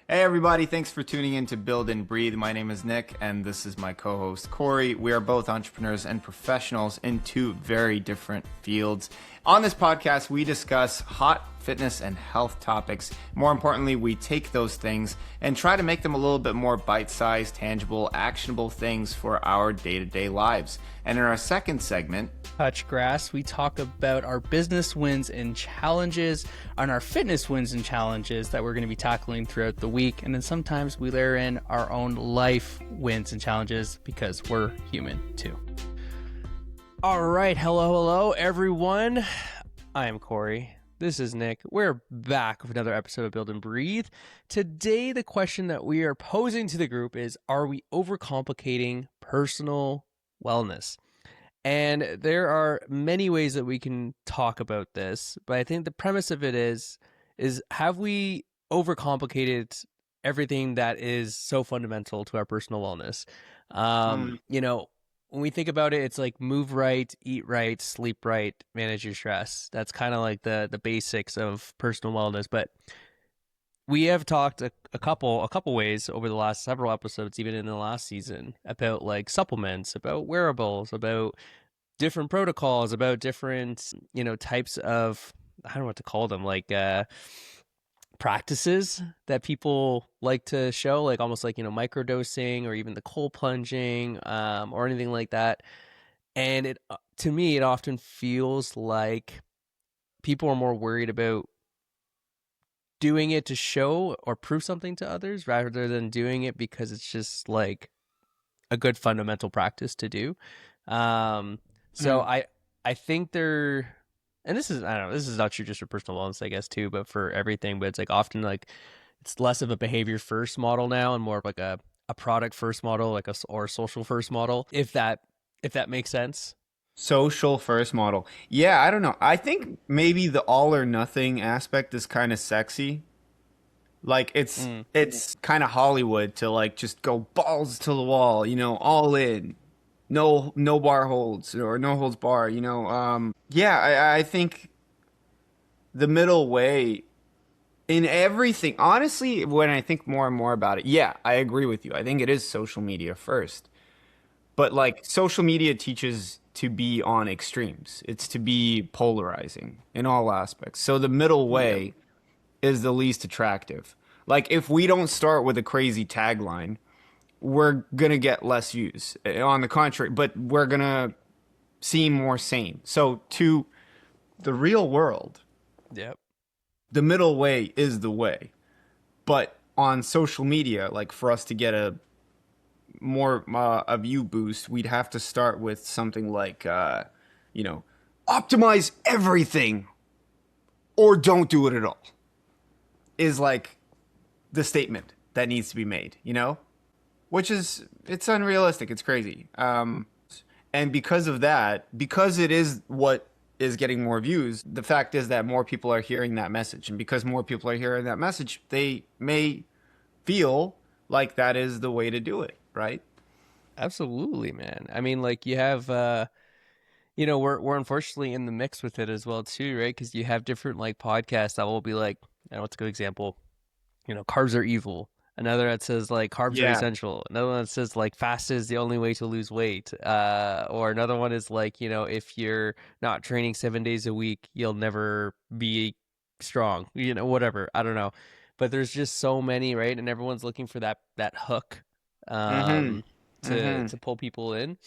Hey everybody, thanks for tuning in to Build and Breathe. My name is Nik and this is my co-host Cory. We are both entrepreneurs and professionals in two very different fields. On this podcast, we discuss hot fitness and health topics. More importantly, we take those things and try to make them a little bit more bite-sized, tangible, actionable things for our day-to-day lives. And in our second segment, Touch Grass, we talk about our business wins and challenges, and our fitness wins and challenges that we're going to be tackling throughout the week. And then sometimes we layer in our own life wins and challenges because we're human too. All right. Hello, everyone. I am Cory. This is Nik. We're back with another episode of Build and Breathe. Today, the question that we are posing to the group is, are we overcomplicating personal wellness? And there are many ways that we can talk about this, but I think the premise of it is have we overcomplicated everything that is so fundamental to our personal wellness? When we think about it, it's like move right, eat right, sleep right, manage your stress. That's kind of like the basics of personal wellness. But we have talked a couple ways over the last several episodes, even in the last season, about like supplements, about wearables, about different protocols, about different, types of, I don't know what to call them, like practices that people like to show, like almost like, microdosing or even the cold plunging, or anything like that. And to me, it often feels like people are more worried about doing it to show or prove something to others rather than doing it because it's just like a good fundamental practice to do. So I think and this is, I don't know, this is not true just for personal wellness, I guess, too, but for everything. But it's like often like it's less of a behavior first model now and more of like a product first model, like or a social first model, if that makes sense. social first model. Yeah, I don't know. I think maybe the all or nothing aspect is kind of sexy. Like it's kind of Hollywood to like just go balls to the wall, all in. No bar holds or no holds bar, yeah, I think the middle way in everything. Honestly, when I think more and more about it, yeah, I agree with you. I think it is social media first. But like social media teaches to be on extremes. It's to be polarizing in all aspects. So the middle Yeah. way is the least attractive. Like if we don't start with a crazy tagline, we're gonna get less views. On the contrary, but we're gonna seem more sane. So to the real world, Yep. the middle way is the way. But on social media, like for us to get a view boost, we'd have to start with something like, optimize everything or don't do it at all. Is like the statement that needs to be made, which is it's unrealistic. It's crazy. And because of that, because it is what is getting more views, the fact is that more people are hearing that message, and because more people are hearing that message, they may feel like that is the way to do it, right? Absolutely, man. I mean, like you have, we're unfortunately in the mix with it as well too, right? Because you have different like podcasts that will be like, I know what's a good example. Carbs are evil. Another that says like carbs are Yeah, essential. Another one that says like fast is the only way to lose weight. Or another one is like, if you're not training 7 days a week, you'll never be strong. Whatever. I don't know. But there's just so many, right? And everyone's looking for that hook, mm-hmm. um, to Mm-hmm. to pull people in.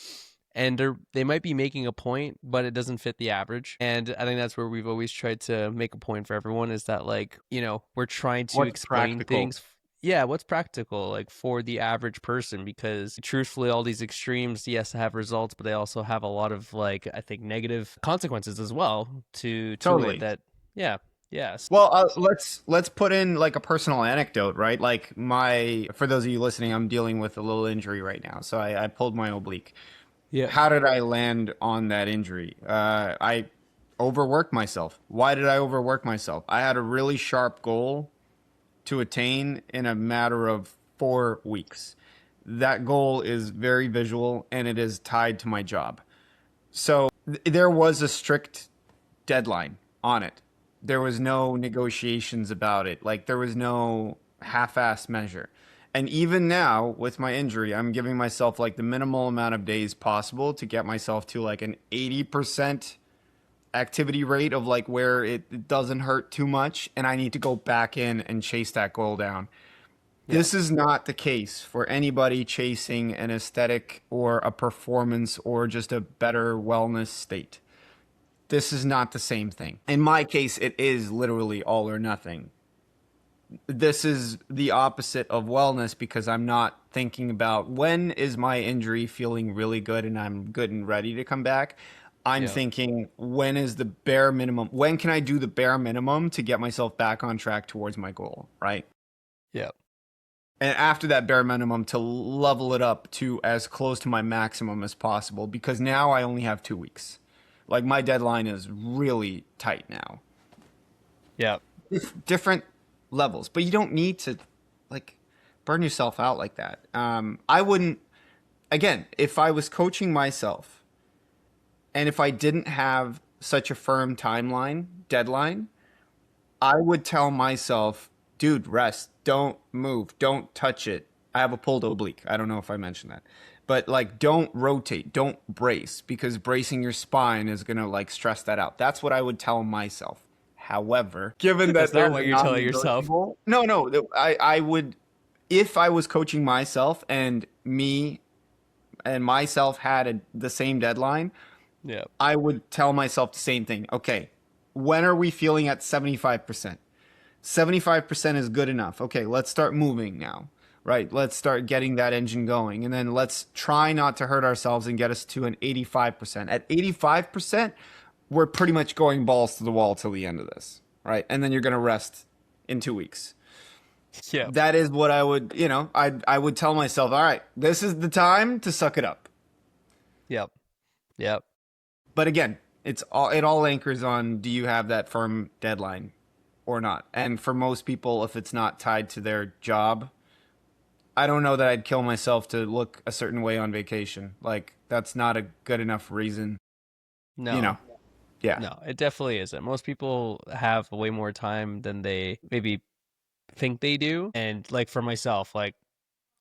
And they might be making a point, but it doesn't fit the average. And I think that's where we've always tried to make a point for everyone is that like, we're trying to What's explain practical? things. Yeah, what's practical like for the average person, because truthfully all these extremes, yes, have results, but they also have a lot of like I think negative consequences as well to it Totally. that yeah, yes. Well, let's put in like a personal anecdote, right? Like for those of you listening, I'm dealing with a little injury right now, so I pulled my oblique. Yeah. How did I land on that injury? I overworked myself. Why did I overwork myself? I had a really sharp goal to attain in a matter of 4 weeks. That goal is very visual and it is tied to my job. So there was a strict deadline on it. There was no negotiations about it. Like there was no half-ass measure. And even now with my injury, I'm giving myself like the minimal amount of days possible to get myself to like an 80% activity rate of like where it doesn't hurt too much, and I need to go back in and chase that goal down. Yeah. This is not the case for anybody chasing an aesthetic or a performance or just a better wellness state. This is not the same thing. In my case, it is literally all or nothing. This is the opposite of wellness because I'm not thinking about when is my injury feeling really good and I'm good and ready to come back. I'm Yeah. thinking when is the bare minimum? When can I do the bare minimum to get myself back on track towards my goal, right? Yeah. And after that bare minimum to level it up to as close to my maximum as possible because now I only have 2 weeks. Like my deadline is really tight now. Yeah. Different levels, but you don't need to like burn yourself out like that. I wouldn't, again, if I was coaching myself and if I didn't have such a firm timeline, deadline, I would tell myself, dude, rest, don't move, don't touch it. I have a pulled oblique. I don't know if I mentioned that. But like don't rotate, don't brace because bracing your spine is going to like stress that out. That's what I would tell myself. However, given That's that not there's what a you're telling yourself. non-negotiable, no, I would if I was coaching myself and me and myself had the same deadline, Yeah. I would tell myself the same thing. Okay, when are we feeling at 75%? 75% is good enough. Okay, let's start moving now. Right? Let's start getting that engine going. And then let's try not to hurt ourselves and get us to an 85%. At 85%, we're pretty much going balls to the wall till the end of this. Right? And then you're going to rest in 2 weeks. Yeah. That is what I would, I would tell myself, all right, this is the time to suck it up. Yep. Yep. But again, it all anchors on do you have that firm deadline or not? And for most people, if it's not tied to their job, I don't know that I'd kill myself to look a certain way on vacation. Like that's not a good enough reason, you know. No. Yeah. No, it definitely isn't. Most people have way more time than they maybe think they do. And like for myself, like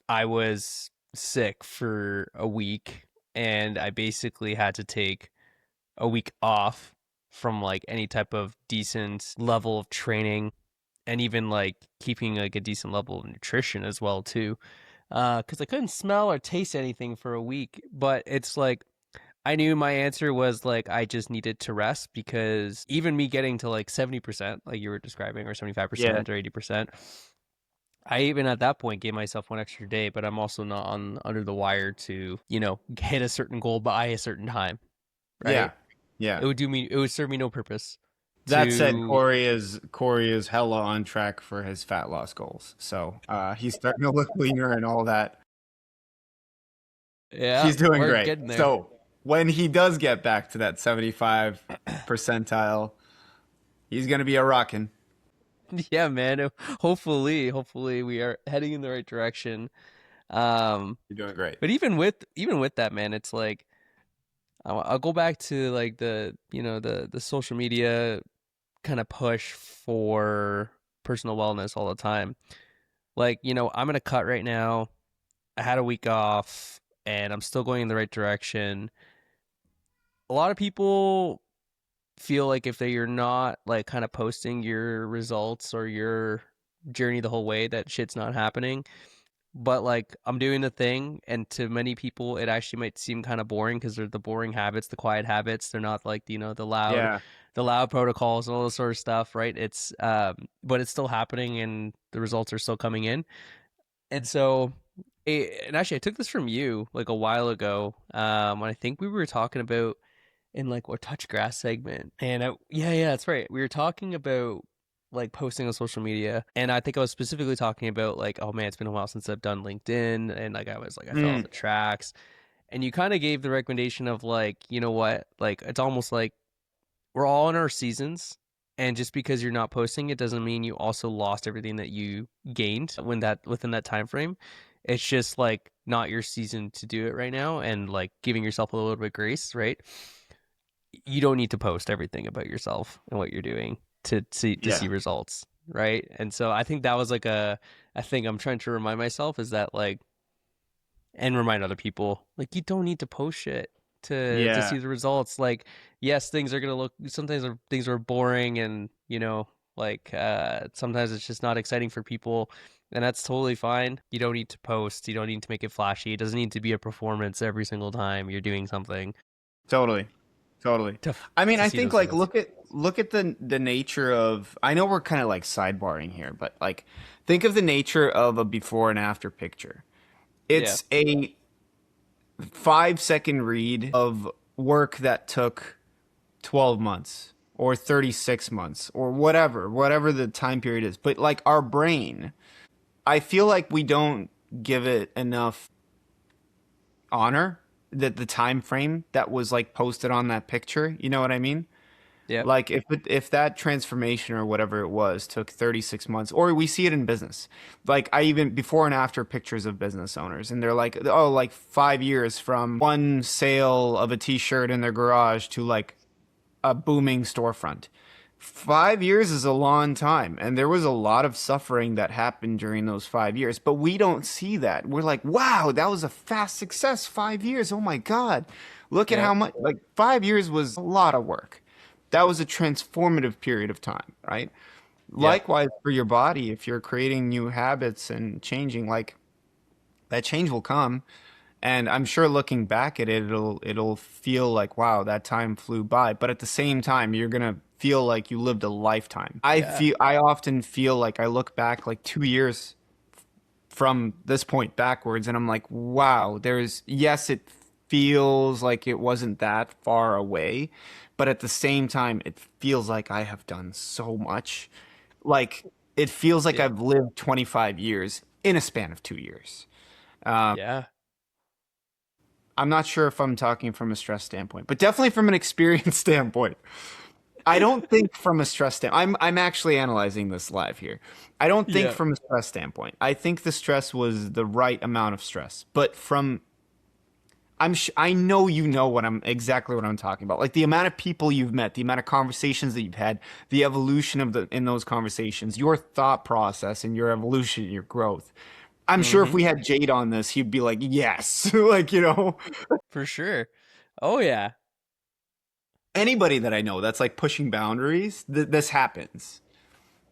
I was sick for a week and I basically had to take a week off from like any type of decent level of training and even like keeping like a decent level of nutrition as well too. Because I couldn't smell or taste anything for a week. But it's like I knew my answer was like I just needed to rest because even me getting to like 70%, like you were describing, or Yeah. 75% or 80%, I even at that point gave myself one extra day, but I'm also not on under the wire to, hit a certain goal by a certain time, Yeah. right? Yeah. It would serve me no purpose That said, to, Corey is hella on track for his fat loss goals. So he's starting to look leaner and all that. yeah, He's doing we're great. getting there. So when he does get back to that 75 percentile, he's gonna be a rockin'. Yeah, man. Hopefully we are heading in the right direction. You're doing great. But even with that, man, it's like I'll go back to like the social media kind of push for personal wellness all the time. Like, I'm in a cut right now. I had a week off and I'm still going in the right direction. A lot of people feel like if you're not like kind of posting your results or your journey the whole way, that shit's not happening. But like I'm doing the thing, and to many people it actually might seem kind of boring because they're the boring habits, the quiet habits. They're not like Yeah. the loud protocols and all this sort of stuff, right? It's but it's still happening and the results are still coming in. And so and actually I took this from you like a while ago, when I think we were talking about in like our touch grass segment. And yeah, that's right. We were talking about like posting on social media, and I think I was specifically talking about like, oh man, it's been a while since I've done LinkedIn, and like I was like I fell off Mm, the tracks. And you kind of gave the recommendation of like, you know what, like it's almost like we're all in our seasons, and just because you're not posting it doesn't mean you also lost everything that you gained within that time frame. It's just like not your season to do it right now, and like giving yourself a little bit of grace, right? You don't need to post everything about yourself and what you're doing to see yeah. results. right? And so I think that was like a thing I'm trying to remind myself is that like, and remind other people like you don't need to post shit to Yeah, see the results. Like, yes, things are gonna look sometimes things are boring, and like sometimes it's just not exciting for people, and that's totally fine. You don't need to post. You don't need to make it flashy. It doesn't need to be a performance every single time you're doing something totally. Totally. to I mean, to I see think those like results. look at the nature of, I know we're kind of like sidebarring here, but like think of the nature of a before and after picture. Yeah. It's a 5 second read of work that took 12 months or 36 months or whatever the time period is. But like our brain, I feel like we don't give it enough honor, that the time frame that was like posted on that picture. You know what I mean? Yep. Like if that transformation or whatever it was took 36 months, or we see it in business. Like I even before and after pictures of business owners, and they're like, oh, like 5 years from one sale of a t-shirt in their garage to like a booming storefront. 5 years is a long time, and there was a lot of suffering that happened during those 5 years, but we don't see that. We're like, wow, that was a fast success. 5 years. Oh my God. Look at how Yep. much, like 5 years was a lot of work. That was a transformative period of time, right? Yep. Likewise for your body, if you're creating new habits and changing, like that change will come. And I'm sure looking back at it, it'll feel like, wow, that time flew by. But at the same time, you're gonna feel like you lived a lifetime. Yeah. I often feel like I look back like 2 years from this point backwards, and I'm like, wow, yes, it feels like it wasn't that far away, but at the same time, it feels like I have done so much. Like it feels like Yep. I've lived 25 years in a span of 2 years. Yeah. I'm not sure if I'm talking from a stress standpoint, but definitely from an experience standpoint. I don't think from a stress standpoint. I'm actually analyzing this live here. I don't think Yeah. from a stress standpoint. I think the stress was the right amount of stress, but I know you know exactly what I'm talking about. Like the amount of people you've met, the amount of conversations that you've had, the evolution of the in those conversations, your thought process and your evolution, your growth. I'm sure if Mm-hmm. we had Jade on this, he'd be like, "Yes." Like, For sure. Oh yeah. anybody that I know that's like pushing boundaries, this happens.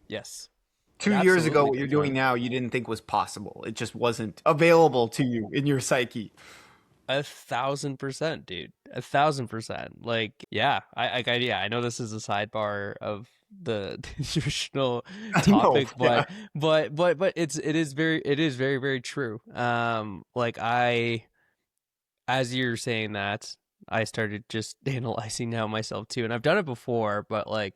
Yes. It 2 years ago, absolutely what you're does, doing man. now, you didn't think was possible. It just wasn't available to you in your psyche. 1,000%, dude. 1,000%. Like, yeah, yeah, I know this is a sidebar of the nutritional I know. topic, Yeah. but it is very, very true. Like as you're saying that, I started just analyzing now myself too, and I've done it before, but like,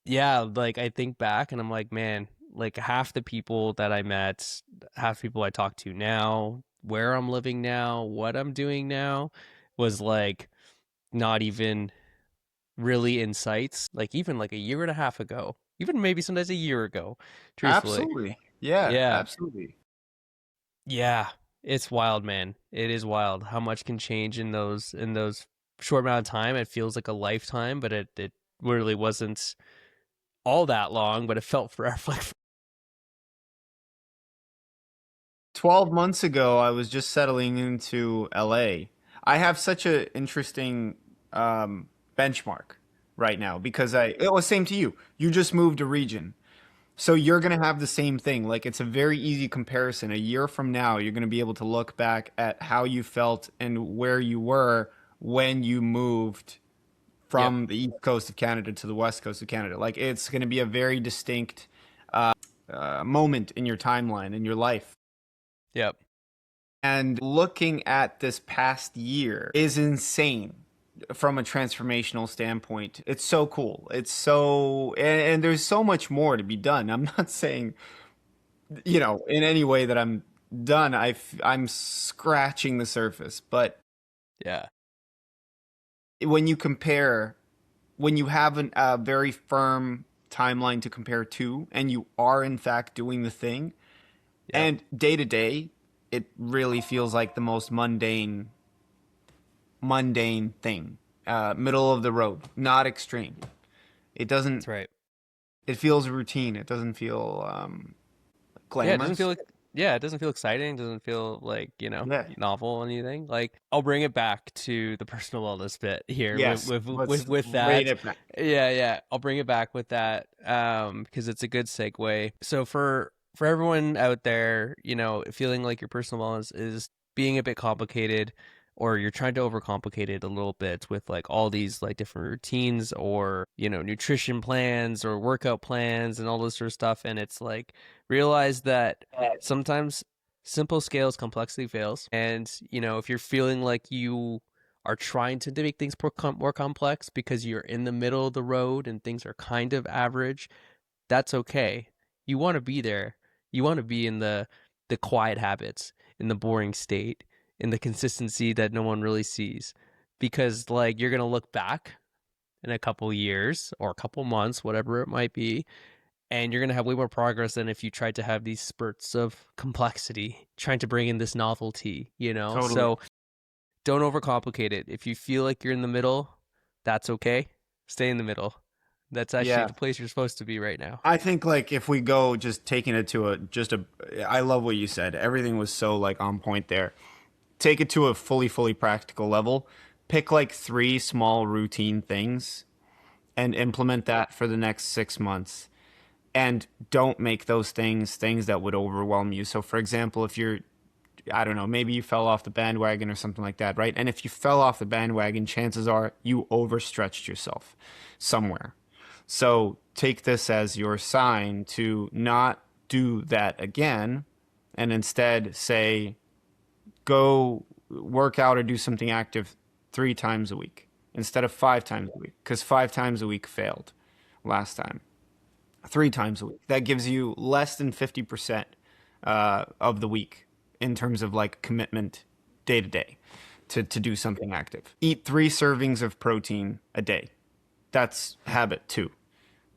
yeah, like I think back and I'm like, man, like half the people that I met, half the people I talk to now, where I'm living now, what I'm doing now was like not even really in sights. Like even like a year and a half ago, even maybe sometimes a year ago, truthfully. Absolutely. Yeah, Yeah. absolutely. Yeah. It's wild, man. It is wild how much can change in those short amount of time. It feels like a lifetime, but it really wasn't all that long, but it felt forever. Like 12 months ago, I was just settling into LA. I have such an interesting um, benchmark right now because it was same to you. You just moved a region. So you're going to have the same thing. Like it's a very easy comparison. A year from now, you're going to be able to look back at how you felt and where you were when you moved yep. from the east coast of Canada to the west coast of Canada. Like it's going to be a very distinct moment in your timeline in your life. Yep. And looking at this past year is insane from a transformational standpoint. It's so cool. And there's so much more to be done. I'm not saying, in any way that I'm done. I'm scratching the surface. But Yeah. when you compare, when you have a very firm timeline to compare to, and you are in fact doing the thing, Yep. and day to day, it really feels like the most mundane thing. Middle of the road, not extreme. It doesn't That's right. It feels routine. It doesn't feel Yeah, it doesn't feel glamorous. like yeah, it doesn't feel exciting, doesn't feel like, Yeah. novel or anything. Like I'll bring it back to the personal wellness bit here Yes. Let's with rein that. it back. Yeah, yeah. I'll bring it back with that because it's a good segue. So for everyone out there, feeling like your personal wellness is being a bit complicated or you're trying to overcomplicate it a little bit with like all these like different routines or, nutrition plans or workout plans and all this sort of stuff and it's like realize that sometimes simple scales complexity fails and if you're feeling like you are trying to make things more complex because you're in the middle of the road and things are kind of average, that's okay. You want to be there. You want to be in the quiet habits, in the boring state, in the consistency that no one really sees because like you're going to look back in a couple years or a couple months, whatever it might be, and you're going to have way more progress than if you tried to have these spurts of complexity, trying to bring in this novelty. Totally. So don't overcomplicate it. If you feel like you're in the middle, that's okay. Stay in the middle. That's actually Yeah. the place you're supposed to be right now. I think like if we go just taking it to I love what you said. Everything was so like on point there. Take it to a fully practical level. Pick like three small routine things and implement that for the next 6 months. And don't make those things that would overwhelm you. So for example, if you're I don't know, maybe you fell off the bandwagon or something like that, right? And if you fell off the bandwagon, chances are you overstretched yourself somewhere. So take this as your sign to not do that again and instead say, go work out or do something active 3 times a week instead of 5 times a week because 5 times a week failed last time. 3 times a week. That gives you less than 50% of the week in terms of like commitment day to day to do something active. Eat 3 servings of protein a day. That's habit 2.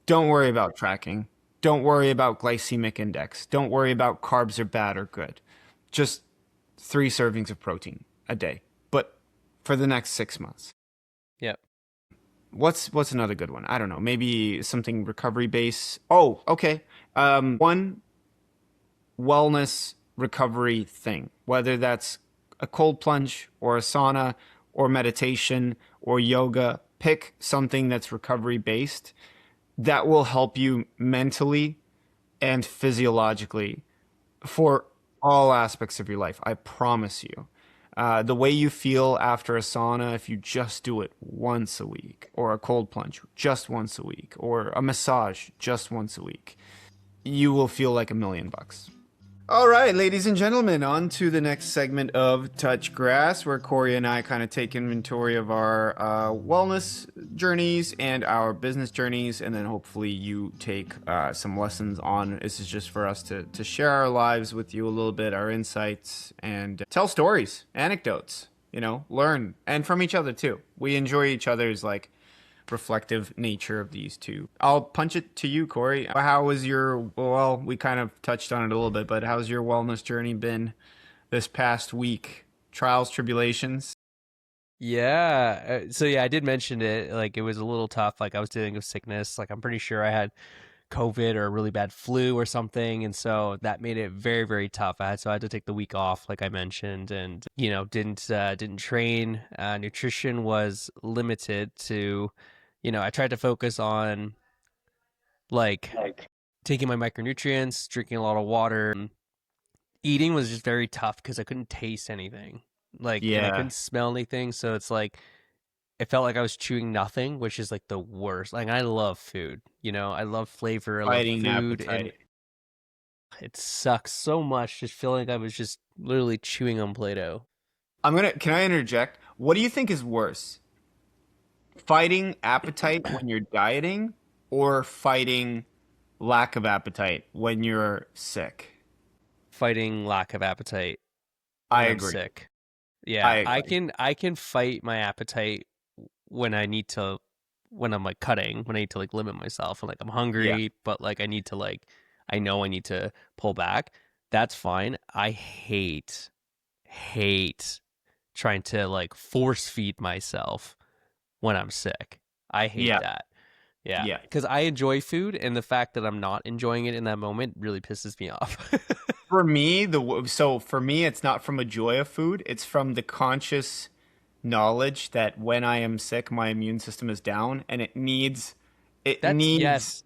Don't worry about tracking. Don't worry about glycemic index. Don't worry about carbs are bad or good. Just 3 servings of protein a day, but for the next 6 months. Yep. What's another good one? I don't know. Maybe something recovery based. Oh, okay. One wellness recovery thing, whether that's a cold plunge or a sauna or meditation or yoga. Pick something that's recovery based that will help you mentally and physiologically for all aspects of your life. I promise you. The way you feel after a sauna, if you just do it once a week, or a cold plunge just once a week, or a massage just once a week, you will feel like $1,000,000. All right, ladies and gentlemen, on to the next segment of Touch Grass, where Cory and I kind of take inventory of our wellness journeys and our business journeys, and then hopefully you take some lessons on. This is just for us to share our lives with you a little bit, our insights, and tell stories, anecdotes, learn, and from each other too. We enjoy each other's like reflective nature of these two. I'll punch it to you, Cory. How was well, we kind of touched on it a little bit, but how's your wellness journey been this past week? Trials, tribulations? Yeah. So yeah, I did mention it. Like it was a little tough. Like I was dealing with sickness. Like I'm pretty sure I had COVID or a really bad flu or something, and so that made it very, very tough. I had to take the week off, like I mentioned, and didn't train. Nutrition was limited to, I tried to focus on like taking my micronutrients, drinking a lot of water. Eating was just very tough because I couldn't taste anything, and I Yeah, couldn't smell anything. So it's like it felt like I was chewing nothing, which is like the worst. Like I love food, I love flavor, I love fighting food, and appetite. it sucks so much just feeling like I was just literally chewing on Play-Doh. Can I interject? What do you think is worse? Fighting appetite when you're dieting or fighting lack of appetite when you're sick? Fighting lack of appetite I when I'm agree. sick. I Yeah, I agree. can I can fight my appetite when I need to when I'm like cutting, when I need to like limit myself and like I'm Yeah. hungry, but like I know I need to pull back. That's fine. I hate trying to like force feed myself when I'm sick. I hate Yeah. that. Yeah, Yeah. because I enjoy food, and the fact that I'm not enjoying it in that moment really pisses me off. For me, it's not from a joy of food. It's from the conscious knowledge that when I am sick, my immune system is down and it That's needs yes.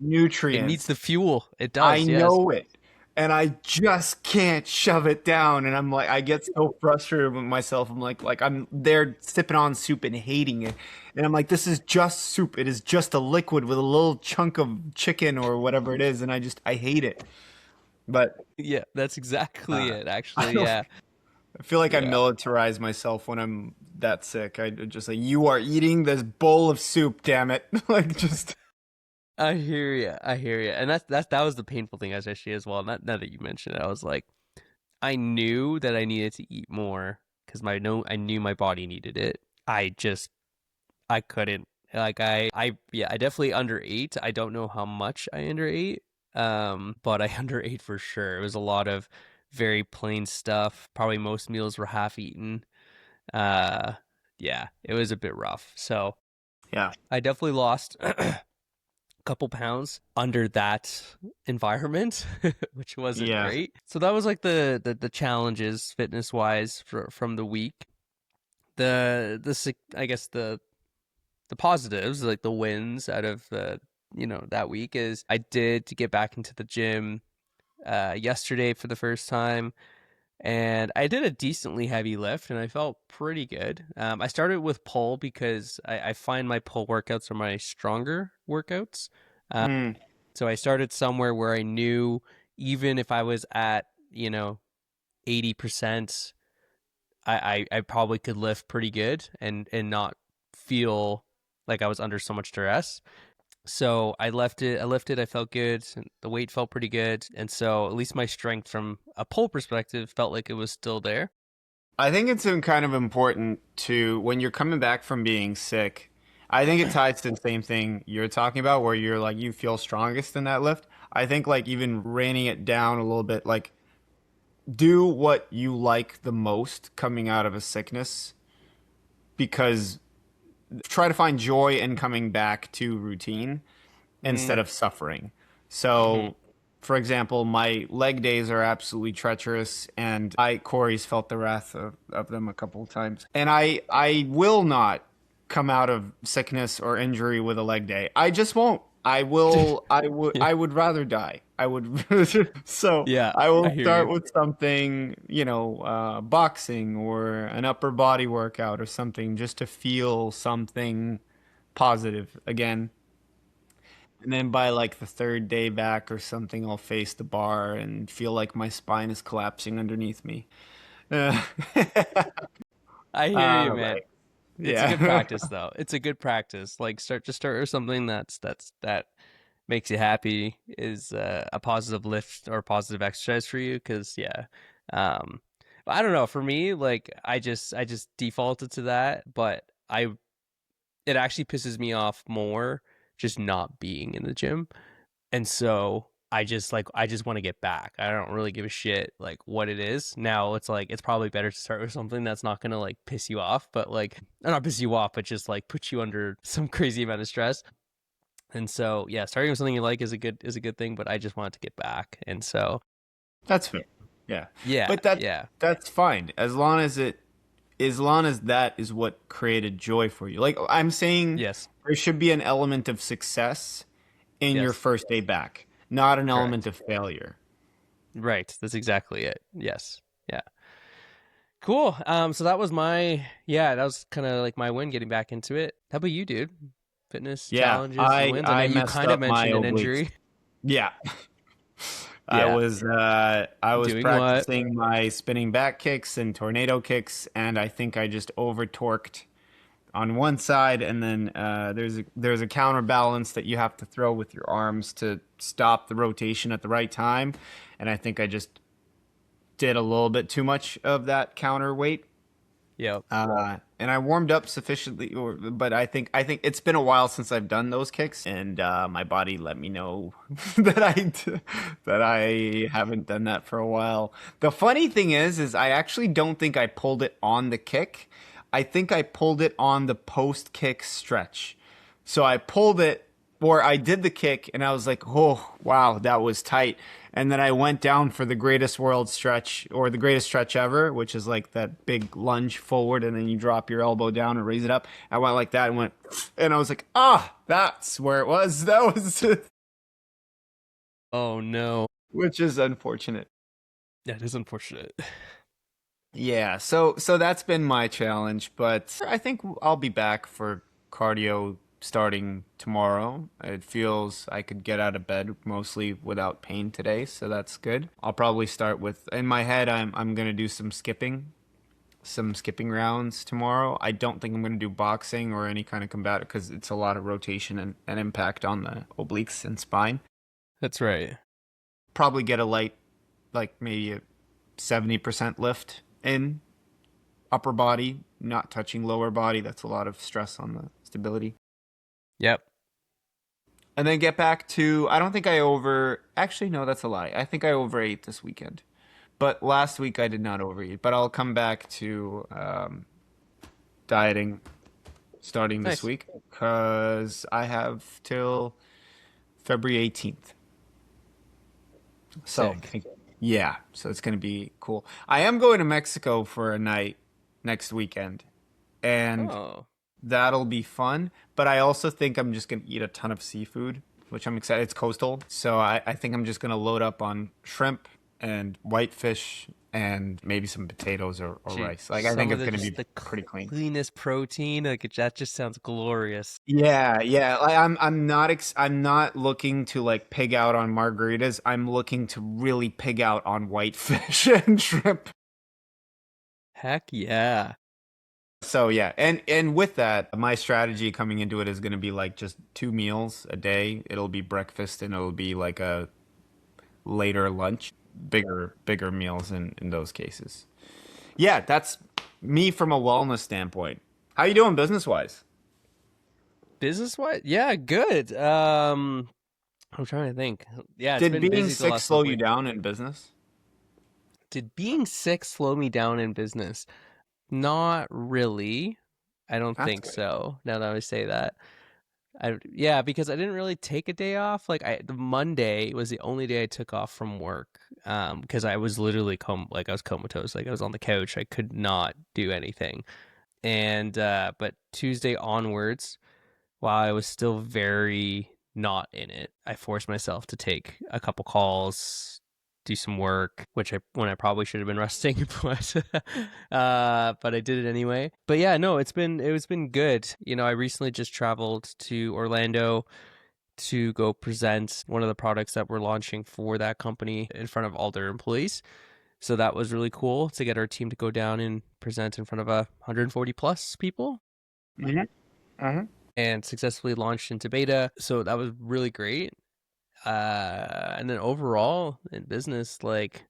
It needs the nutrients. fuel. It I does, yes. know it. And I just can't shove it down. And I'm like, I get so frustrated with myself. I'm like I'm there sipping on soup and hating it. And I'm like, this is just soup. It is just a liquid with a little chunk of chicken or whatever it is. And I hate it. But Yeah, that's exactly uh, it, I actually. don't, Yeah. I feel like I Yeah. militarize myself when I'm that sick. I just like, you are eating this bowl of soup, damn it. Like, just, I hear you. I hear you. And that was the painful thing actually as well. Now that you mentioned it, I was like, I knew that I needed to eat more because I knew my body needed it. I couldn't. Like I definitely underate. I don't know how much I underate. But I underate for sure. It was a lot of very plain stuff. Probably most meals were half eaten. Uh, yeah, it was a bit rough. So yeah, I definitely lost a couple pounds under that environment, which wasn't yeah, great. So that was like the challenges fitness wise from the week. I guess the positives, like the wins out of that week is I did to get back into the gym yesterday for the first time, and I did a decently heavy lift, and I felt pretty good. I started with pull because I find my pull workouts are my stronger workouts. Uh, mm, so I started somewhere where I knew even if I was at 80%, I probably could lift pretty good and not feel like I was under so much duress. So I left it. I lifted. I felt good. And the weight felt pretty good, and so at least my strength from a pull perspective felt like it was still there. I think it's kind of important to when you're coming back from being sick. I think it ties to the same thing you're talking about, where you're like you feel strongest in that lift. I think like even reining it down a little bit, like do what you like the most coming out of a sickness, because try to find joy in coming back to routine instead Mm, of suffering. hmm So, for example, my leg days are absolutely treacherous, and Corey's felt the wrath of them a couple of times. And I will not come out of sickness or injury with a leg day. I just won't. Yeah, I would rather die. I would, so yeah, I I will hear start you. with something, boxing or an upper body workout or something just to feel something positive again. And then by like the third day back or something, I'll face the bar and feel like my spine is collapsing underneath me. Uh, I hear you, all man. right. It's a good Yeah. practice, though. It's a good practice. Like start with something that makes you happy is a positive lift or positive exercise for you. Because yeah, um, I don't know. For me, like I just defaulted to that, but I it actually pisses me off more just not being in the gym. And so I just want to get back. I don't really give a shit like what it is. Now it's like it's probably better to start with something that's not gonna like piss you off, but like not piss you off, but just like put you under some crazy amount of stress. And so yeah, starting with something you like is a good thing, but I just want to get back. And so That's fair. Yeah. yeah, But that yeah, that's fine as long as that is what created joy for you. Like I'm saying yes, there should be an element of success in your yes, first day back, not an element correct. of failure. Right. That's exactly it. Yes. Yeah. Cool. So that was that was kind of like my win getting back into it. How about you, dude? Fitness Yeah, challenges and wins. I know I you messed kind of up my mentioned an obliques. injury. Yeah. Yeah. I was Doing what? practicing my spinning back kicks and tornado kicks, and I think I just over torqued on one side, and then there's a counterbalance that you have to throw with your arms to stop the rotation at the right time, and I think I just did a little bit too much of that counterweight. Yep. And I warmed up sufficiently, but I think it's been a while since I've done those kicks, and my body let me know that that I haven't done that for a while. The funny thing is I actually don't think I pulled it on the kick. I think I pulled it on the post kick stretch. So I pulled it or I did the kick and I was like, oh, wow, that was tight. And then I went down for the greatest world stretch or the greatest stretch ever, which is like that big lunge forward and then you drop your elbow down and raise it up. I went like that and went, and I was like, ah, that's where it was. That was, Oh no. which is unfortunate. That is unfortunate. Yeah, so that's been my challenge, but I think I'll be back for cardio starting tomorrow. It feels I could get out of bed mostly without pain today, so that's good. I'll probably start with in my head I'm going to do some skipping rounds tomorrow. I don't think I'm going to do boxing or any kind of combat because it's a lot of rotation and impact on the obliques and spine. That's right. Probably get a light like maybe a 70% lift in upper body, not touching lower body. That's a lot of stress on the stability. Yep. And then get back to, I don't think actually, no, that's a lie. I think I overate this weekend. But last week I did not overeat. But I'll come back to dieting starting this Nice. week because I have till February 18th. So, Sick. yeah, so it's going to be cool. I am going to Mexico for a night next weekend, and Oh. that'll be fun. But I also think I'm just going to eat a ton of seafood, which I'm excited. It's coastal, so I think I'm just going to load up on shrimp and whitefish and maybe some potatoes or Gee, rice. Like, I some think of it's the going to just be the pretty clean. cleanest protein. Like that just sounds glorious. Yeah, yeah. Like I'm not looking to like pig out on margaritas. I'm looking to really pig out on whitefish and shrimp. Heck yeah. So yeah, and with that, my strategy coming into it is going to be like just 2 meals a day. It'll be breakfast and it'll be like a later lunch. Bigger meals in those cases. Yeah, that's me from a wellness standpoint. How you doing business wise? Business wise, yeah, good. I'm trying to think. Yeah, it's Did been being busy the sick last slow couple you weeks. down in business? Did being sick slow me down in business? Not really. I don't That's think good. so. Now that I say that. Yeah, because I didn't really take a day off. The Monday was the only day I took off from work. Because I was literally I was comatose. Like I was on the couch. I could not do anything. And but Tuesday onwards, while I was still very not in it, I forced myself to take a couple calls, do some work, which I when I probably should have been resting, but I did it anyway. But yeah, no, it's been good. You know, I recently just traveled to Orlando to go present one of the products that we're launching for that company in front of all their employees. So that was really cool to get our team to go down and present in front of 140 plus people Mm-hmm. Mm-hmm. and successfully launched into beta. So that was really great. And then overall in business, like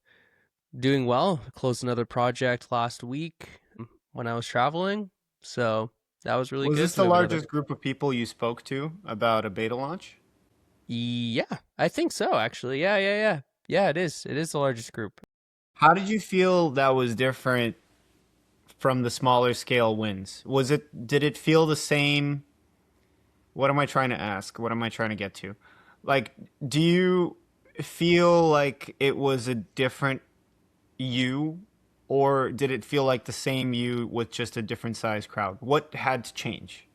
doing well. Closed another project last week when I was traveling. So that was really Was good. this So we the have another. largest group of people you spoke to about a beta launch? Yeah, I think so, actually. Yeah, yeah, yeah. Yeah, it is. It is the largest group. How did you feel that was different from the smaller scale wins? Did it feel the same? What am I trying to ask? What am I trying to get to? Like, do you feel like it was a different you, or did it feel like the same you with just a different size crowd? What had to change?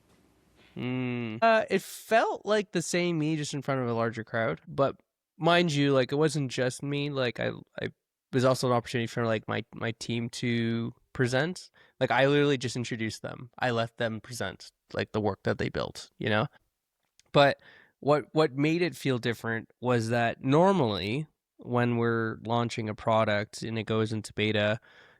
It felt like the same me, just in front of a larger crowd. But mind you, like it wasn't just me. I was also an opportunity for like my team to present. Like I literally just introduced them. I let them present like the work that they built. You know. But what made it feel different was that normally when we're launching a product and it goes into beta,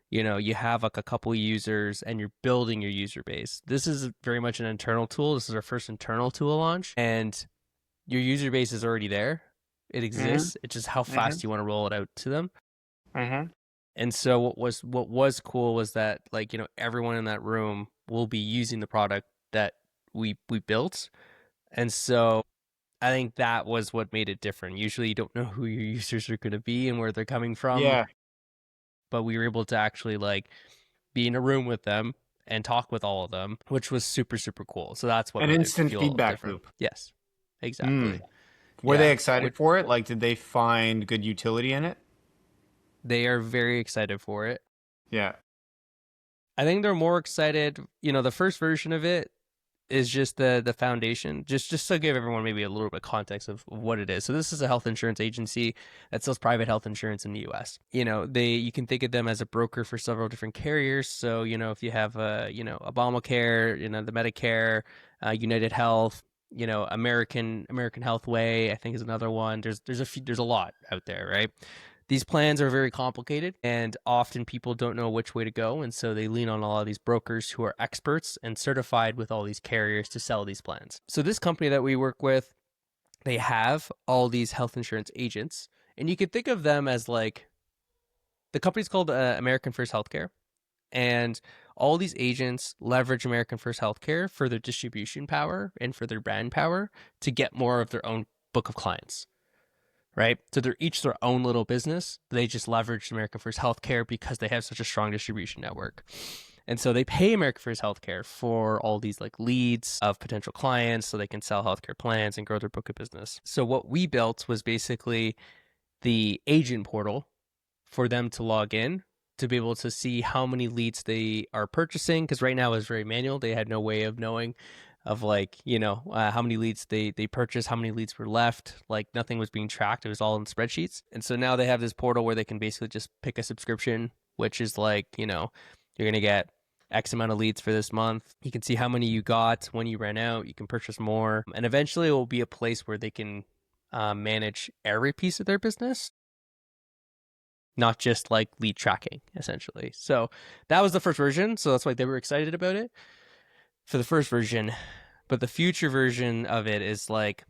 you know, you have like a couple users and you're building your user base. This is very much an internal tool. This is our first internal tool launch, and your user base is already there. It Mm-hmm. exists. It's just how Mm-hmm. fast you want to roll it out to them. Mm-hmm. And so what was cool was that, like, you know, everyone in that room will be using the product that we built. And so I think that was what made it different. Usually you don't know who your users are going to be and where they're coming from, Yeah. but we were able to actually like be in a room with them and talk with all of them, which was super super cool. So that's what An made it instant feel feedback different. loop. Yes. Exactly. Were they Yeah. excited for it? Like, did they find good utility in it? They are very excited for it. Yeah. I think they're more excited. The first version of it is just the foundation. Just to give everyone maybe a little bit of context of what it is. So this is a health insurance agency that sells private health insurance in the U.S. You can think of them as a broker for several different carriers. So if you have Obamacare, the Medicare, United Health, American Health Way, I think is another one. There's a lot out there, right? These plans are very complicated and often people don't know which way to go. And so they lean on a lot of these brokers who are experts and certified with all these carriers to sell these plans. So this company that we work with, they have all these health insurance agents. And you could think of them as like the company's called American First Healthcare. And all these agents leverage American First Healthcare for their distribution power and for their brand power to get more of their own book of clients. Right? So they're each their own little business. They just leverage American First Healthcare because they have such a strong distribution network. And so they pay American First Healthcare for all these like leads of potential clients so they can sell healthcare plans and grow their book of business. So what we built was basically the agent portal for them to log in to be able to see how many leads they are purchasing. Because right now it's very manual. They had no way of knowing of like how many leads they purchased, how many leads were left. Like nothing was being tracked. It was all in spreadsheets. And so now they have this portal where they can basically just pick a subscription, which is like you're gonna get X amount of leads for this month. You can see how many you got when you ran out. You can purchase more, and eventually it will be a place where they can manage every piece of their business, not just like lead tracking essentially. So that was the first version. So that's why they were excited about it for the first version. But the future version of it is like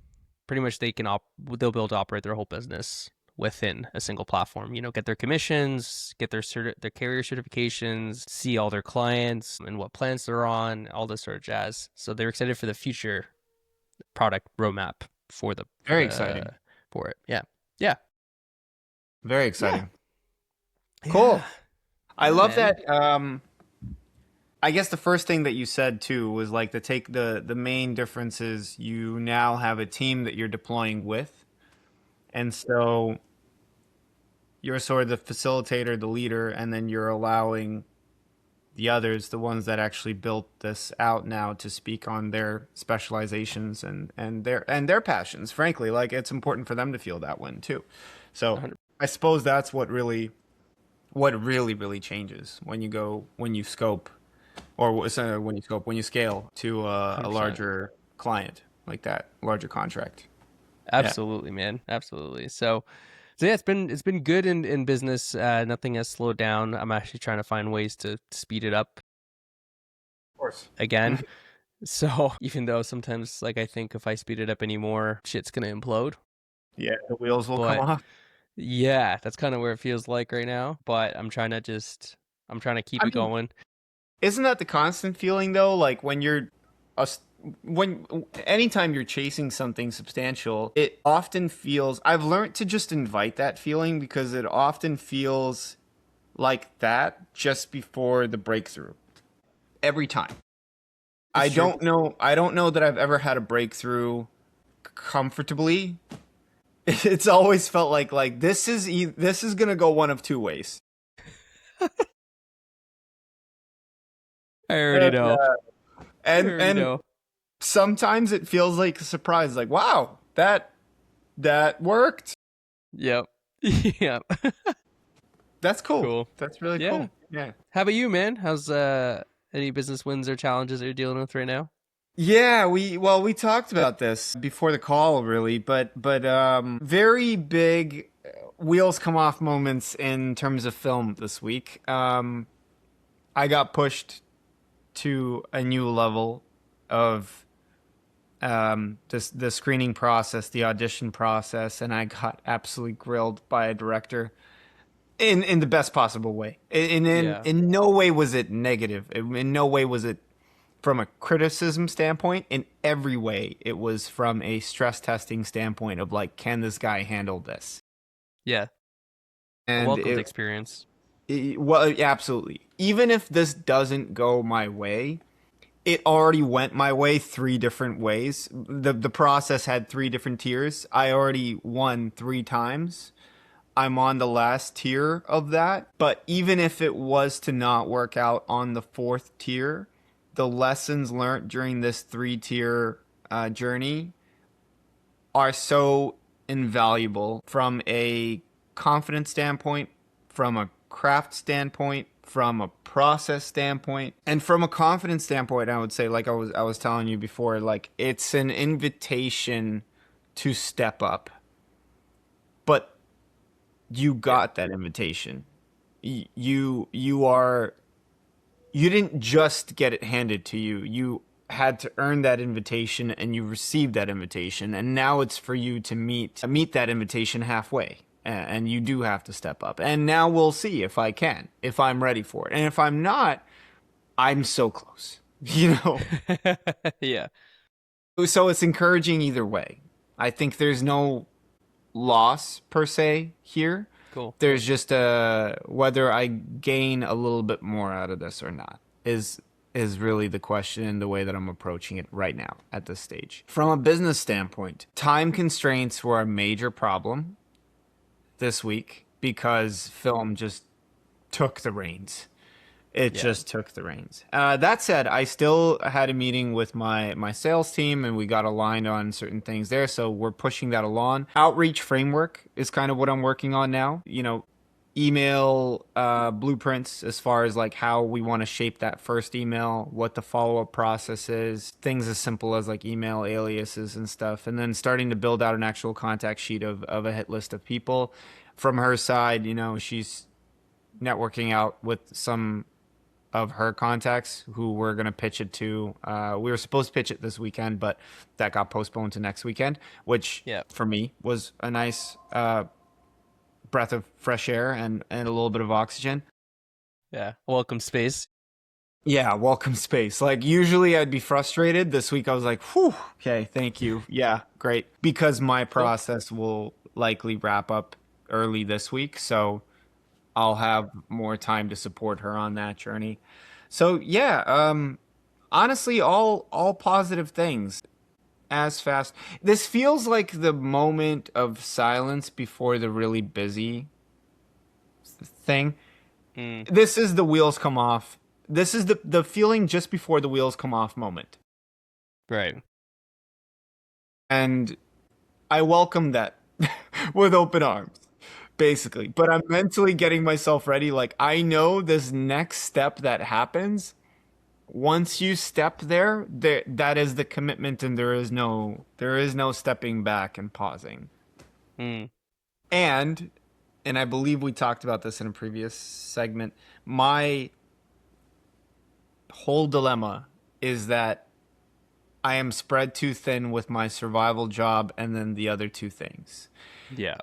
pretty much they'll be able to operate their whole business within a single platform. Get their commissions, get their carrier certifications, see all their clients and what plans they're on, all this sort of jazz. So they're excited for the future product roadmap for Very exciting for it. Yeah. Very exciting. Yeah. Cool. Yeah. I Yeah, love man. that. I guess the first thing that you said too was like the main difference is you now have a team that you're deploying with, and so you're sort of the facilitator, the leader, and then you're allowing the others, the ones that actually built this out now, to speak on their specializations and their passions. Frankly, like it's important for them to feel that one too. So 100. I suppose that's what really changes when you scope, or sorry, when you scale to a 100%. larger client like that, larger contract. Yeah, Absolutely, man. Absolutely. So yeah, it's been good in business. Nothing has slowed down. I'm actually trying to find ways to speed it up of course. again. So even though sometimes like I think if I speed it up anymore, shit's gonna implode. Yeah, the wheels will come But off. yeah, that's kind of where it feels like right now. But I'm trying to keep I it mean, going. isn't that the constant feeling though? Like a, s- when anytime you're chasing something substantial, it often feels. I've learned to just invite that feeling because it often feels like that just before the breakthrough. Every time. It's I true. don't know. I don't know that I've ever had a breakthrough comfortably. It's always felt like this is gonna go one of two ways. I already And know. I already and know. sometimes it feels like a surprise, like wow, that worked. Yep. Yep. That's cool. Cool. That's really Yeah. cool. Yeah. How about you, man? How's any business wins or challenges that you're dealing with right now? Yeah, we talked about this before the call really, but very big wheels come off moments in terms of film this week. I got pushed to a new level of the screening process, the audition process, and I got absolutely grilled by a director in the best possible way. Yeah. In no way was it negative. In no way was it from a criticism standpoint. In every way, it was from a stress testing standpoint of like, can this guy handle this? Yeah. A And welcomed experience. well, yeah, absolutely. Even if this doesn't go my way, it already went my way three different ways. The process had three different tiers. I already won three times. I'm on the last tier of that. But even if it was to not work out on the fourth tier, the lessons learned during this three-tier journey are so invaluable from a confidence standpoint, from a craft standpoint, from a process standpoint, and from a confidence standpoint. I would say, like I was telling you before, like it's an invitation to step up, but you got that invitation. You didn't just get it handed to you. You had to earn that invitation, and you received that invitation, and now it's for you to meet that invitation halfway. And you do have to step up. And now we'll see if I'm ready for it. And if I'm not, I'm so close. You know? Yeah. So it's encouraging either way. I think there's no loss per se here. Cool. There's just whether I gain a little bit more out of this or not is really the question and the way that I'm approaching it right now at this stage. From a business standpoint, time constraints were a major problem this week because film just took the reins. It just took the reins. That said, I still had a meeting with my sales team, and we got aligned on certain things there. So we're pushing that along. Outreach framework is kind of what I'm working on now. You know, email blueprints as far as like how we want to shape that first email, what the follow-up process is, things as simple as like email aliases and stuff, and then starting to build out an actual contact sheet of a hit list of people. From her side, you know, she's networking out with some of her contacts who we're going to pitch it to. We were supposed to pitch it this weekend, but that got postponed to next weekend, which for me was a nice breath of fresh air and a little bit of oxygen. Yeah. Welcome space. Yeah, welcome space. Like usually I'd be frustrated. This week I was like, whew, okay, thank you. Yeah, great. Because my process will likely wrap up early this week. So I'll have more time to support her on that journey. So yeah, honestly, all positive things. As fast. This feels like the moment of silence before the really busy thing. This is the wheels come off. This is the feeling just before the wheels come off moment. Right. And I welcome that with open arms. Basically, but I'm mentally getting myself ready. Like I know this next step that happens. Once you step there, that is the commitment, and there is no stepping back and pausing. And I believe we talked about this in a previous segment. My whole dilemma is that I am spread too thin with my survival job and then the other two things. Yeah.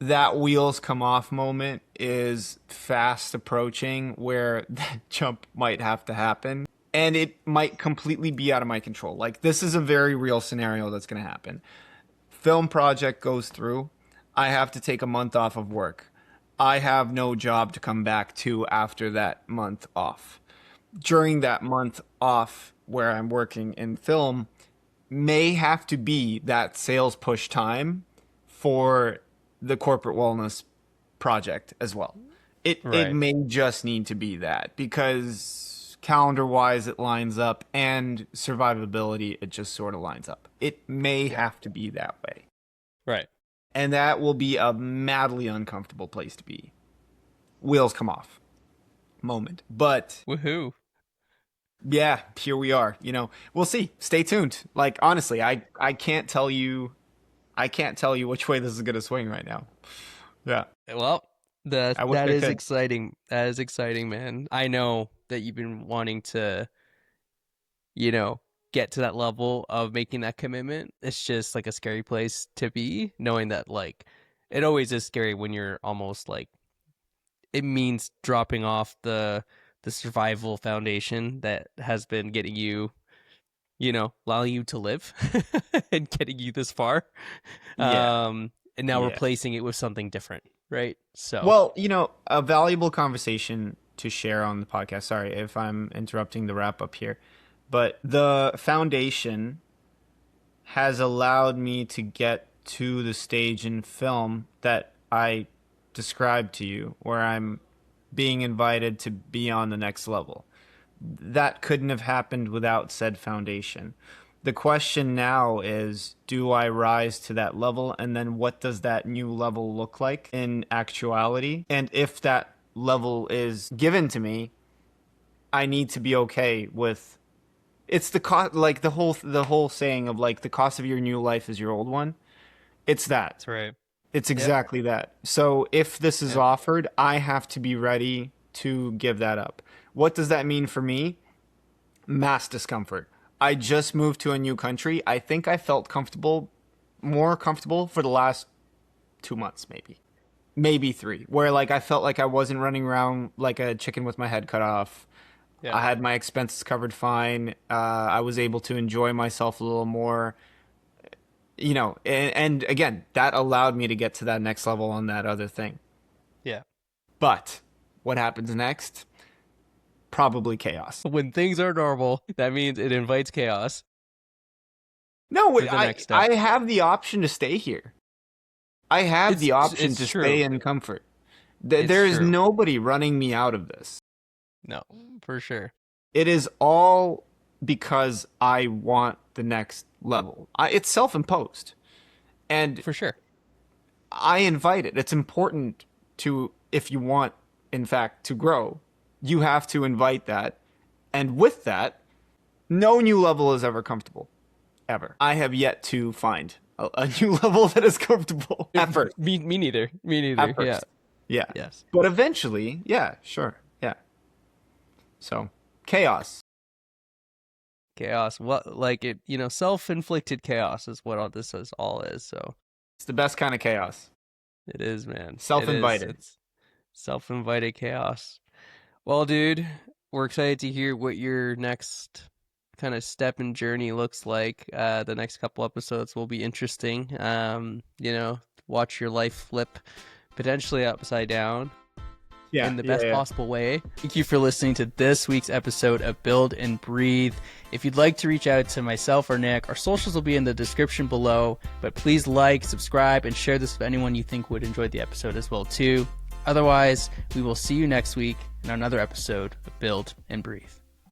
That wheels come off moment is fast approaching where that jump might have to happen. And it might completely be out of my control. Like, this is a very real scenario that's going to happen. Film project goes through. I have to take a month off of work. I have no job to come back to after that month off. During that month off where I'm working in film may have to be that sales push time for the corporate wellness project as well. It may just need to be that because calendar wise it lines up, and survivability it just sort of lines up. It may have to be that way. Right. And that will be a madly uncomfortable place to be. Wheels come off moment. But Woohoo. yeah, here we are. You know, we'll see. Stay tuned. Like honestly, I can't tell you which way this is going to swing right now. Yeah. Well, I wish that I is could. exciting. That is exciting, man. I know that you've been wanting to, you know, get to that level of making that commitment. It's just like a scary place to be, knowing that like it always is scary when you're almost like it means dropping off the survival foundation that has been getting you, you know, allowing you to live and getting you this far. Yeah. And now Yeah. replacing it with something different, right? So Well, you know, a valuable conversation to share on the podcast. Sorry if I'm interrupting the wrap up here. but the foundation has allowed me to get to the stage in film that I described to you, where I'm being invited to be on the next level. That couldn't have happened without said foundation. The question now is, do I rise to that level? And then what does that new level look like in actuality? And if that level is given to me, I need to be okay with it's the cost, like the whole saying of like the cost of your new life is your old one. It's that. That's right. It's exactly that. So if this is offered, I have to be ready to give that up. What does that mean for me? Mass discomfort. I just moved to a new country. I think I felt more comfortable for the last 2 months, maybe 3, where like I felt like I wasn't running around like a chicken with my head cut off. Yeah. I had my expenses covered fine. I was able to enjoy myself a little more, and again, that allowed me to get to that next level on that other thing. Yeah. But what happens next? Probably chaos. When things are normal, that means it invites chaos. No, For the next step. I have the option to stay here. I have the option it's to true. stay in comfort. It's There is true. nobody running me out of this. No, for sure. It is all because I want the next level. It's self-imposed. And For sure. I invite it. It's important to, if you want, in fact, to grow, you have to invite that. And with that, no new level is ever comfortable. Ever. I have yet to find a new level that is comfortable. At first. Me neither. At first. Yeah. Yeah. Yes. But eventually, yeah, sure. Yeah. So, chaos. Chaos. What, like it, self-inflicted chaos is what all this all is. So It's the best kind of chaos. it is, man. Self-invited. It's self-invited chaos. Well, dude, we're excited to hear what your next kind of step and journey looks like. The next couple episodes will be interesting. Watch your life flip potentially upside down in the best possible way. Thank you for listening to this week's episode of Build and Breathe. If you'd like to reach out to myself or Nick, our socials will be in the description below, but please like, subscribe, and share this with anyone you think would enjoy the episode as well too. Otherwise, we will see you next week in another episode of Build and Breathe.